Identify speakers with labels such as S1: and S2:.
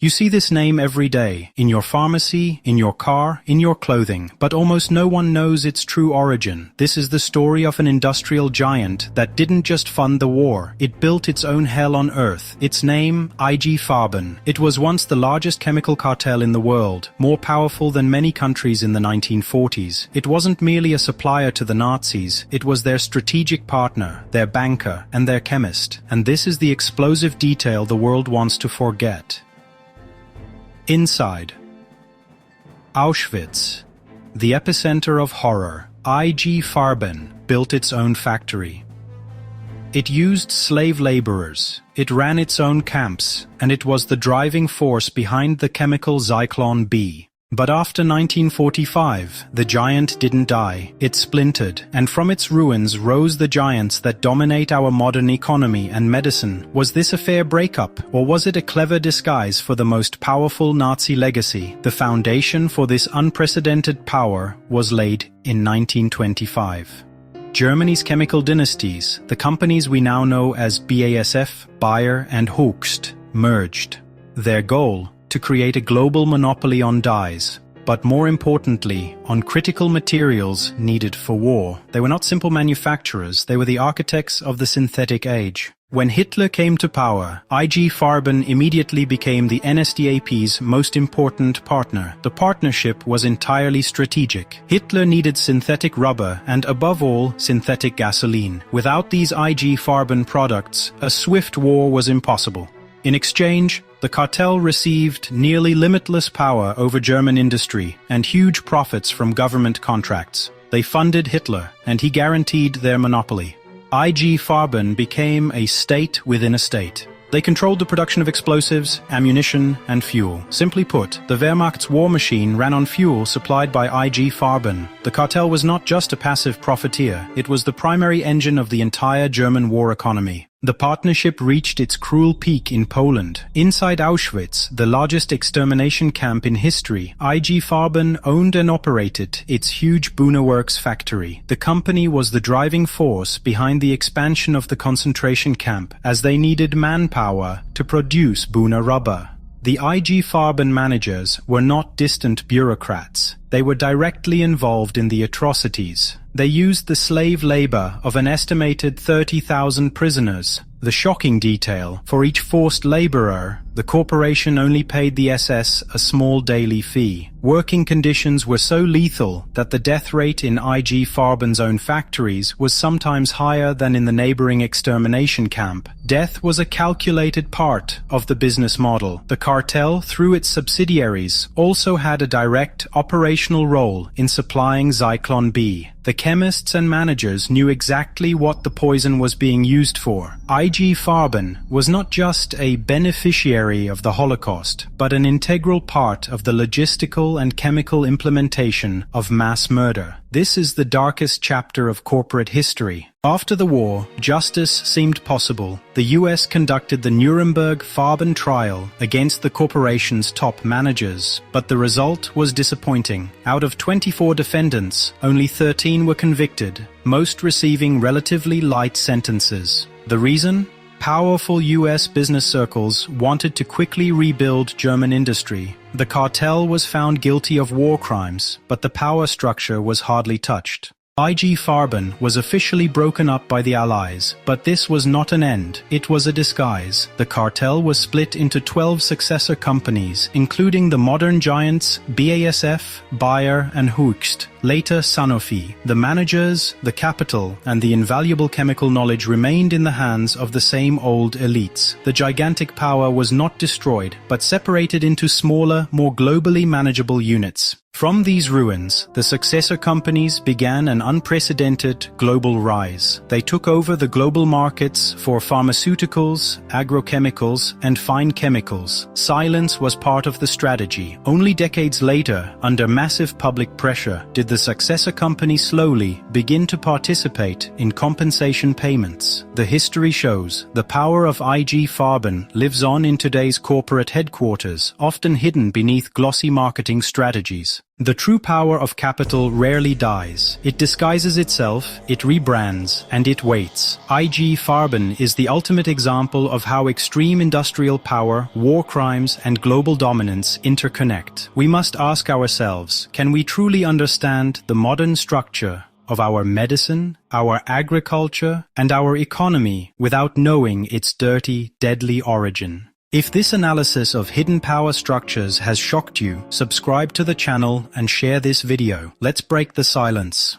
S1: You see this name every day, in your pharmacy, in your car, in your clothing, but almost no one knows its true origin. This is the story of an industrial giant that didn't just fund the war, it built its own hell on earth. Its name, IG Farben. It was once the largest chemical cartel in the world, more powerful than many countries in the 1940s. It wasn't merely a supplier to the Nazis, it was their strategic partner, their banker, and their chemist. And this is the explosive detail the world wants to forget. Inside Auschwitz, the epicenter of horror, IG Farben built its own factory. It used slave laborers, it ran its own camps, and it was the driving force behind the chemical Zyklon B. But after 1945, the giant didn't die, it splintered, and from its ruins rose the giants that dominate our modern economy and medicine. Was this a fair breakup, or was it a clever disguise for the most powerful Nazi legacy? The foundation for this unprecedented power was laid in 1925. Germany's chemical dynasties, the companies we now know as BASF, Bayer, and Hoechst, merged. Their goal: to create a global monopoly on dyes, but more importantly, on critical materials needed for war. They were not simple manufacturers, they were the architects of the synthetic age. When Hitler came to power, IG Farben immediately became the NSDAP's most important partner. The partnership was entirely strategic. Hitler needed synthetic rubber and, above all, synthetic gasoline. Without these IG Farben products, a swift war was impossible. In exchange, the cartel received nearly limitless power over German industry and huge profits from government contracts. They funded Hitler, and he guaranteed their monopoly. IG Farben became a state within a state. They controlled the production of explosives, ammunition, and fuel. Simply put, the Wehrmacht's war machine ran on fuel supplied by IG Farben. The cartel was not just a passive profiteer, it was the primary engine of the entire German war economy. The partnership reached its cruel peak in Poland. Inside Auschwitz, the largest extermination camp in history, IG Farben owned and operated its huge Buna Works factory. The company was the driving force behind the expansion of the concentration camp, as they needed manpower to produce Buna rubber. The IG Farben managers were not distant bureaucrats. They were directly involved in the atrocities. They used the slave labor of an estimated 30,000 prisoners. The shocking detail: for each forced laborer, the corporation only paid the SS a small daily fee. Working conditions were so lethal that the death rate in IG Farben's own factories was sometimes higher than in the neighboring extermination camp. Death was a calculated part of the business model. The cartel, through its subsidiaries, also had a direct operational role in supplying Zyklon B. The chemists and managers knew exactly what the poison was being used for. IG Farben was not just a beneficiary of the Holocaust, but an integral part of the logistical and chemical implementation of mass murder. This is the darkest chapter of corporate history. After the war, justice seemed possible. The US conducted the Nuremberg Farben trial against the corporation's top managers, but the result was disappointing. Out of 24 defendants, only 13 were convicted, most receiving relatively light sentences. The reason? Powerful US business circles wanted to quickly rebuild German industry. The cartel was found guilty of war crimes, but the power structure was hardly touched. IG Farben was officially broken up by the Allies, but this was not an end, it was a disguise. The cartel was split into 12 successor companies, including the modern giants BASF, Bayer, and Hoechst, later Sanofi. The managers, the capital, and the invaluable chemical knowledge remained in the hands of the same old elites. The gigantic power was not destroyed, but separated into smaller, more globally manageable units. From these ruins, the successor companies began an unprecedented global rise. They took over the global markets for pharmaceuticals, agrochemicals, and fine chemicals. Silence was part of the strategy. Only decades later, under massive public pressure, did the successor company slowly begin to participate in compensation payments. The history shows the power of IG Farben lives on in today's corporate headquarters, often hidden beneath glossy marketing strategies. The true power of capital rarely dies. It disguises itself, it rebrands, and it waits. IG Farben is the ultimate example of how extreme industrial power, war crimes, and global dominance interconnect. We must ask ourselves, can we truly understand the modern structure of our medicine, our agriculture, and our economy without knowing its dirty, deadly origin? If this analysis of hidden power structures has shocked you, subscribe to the channel and share this video. Let's break the silence.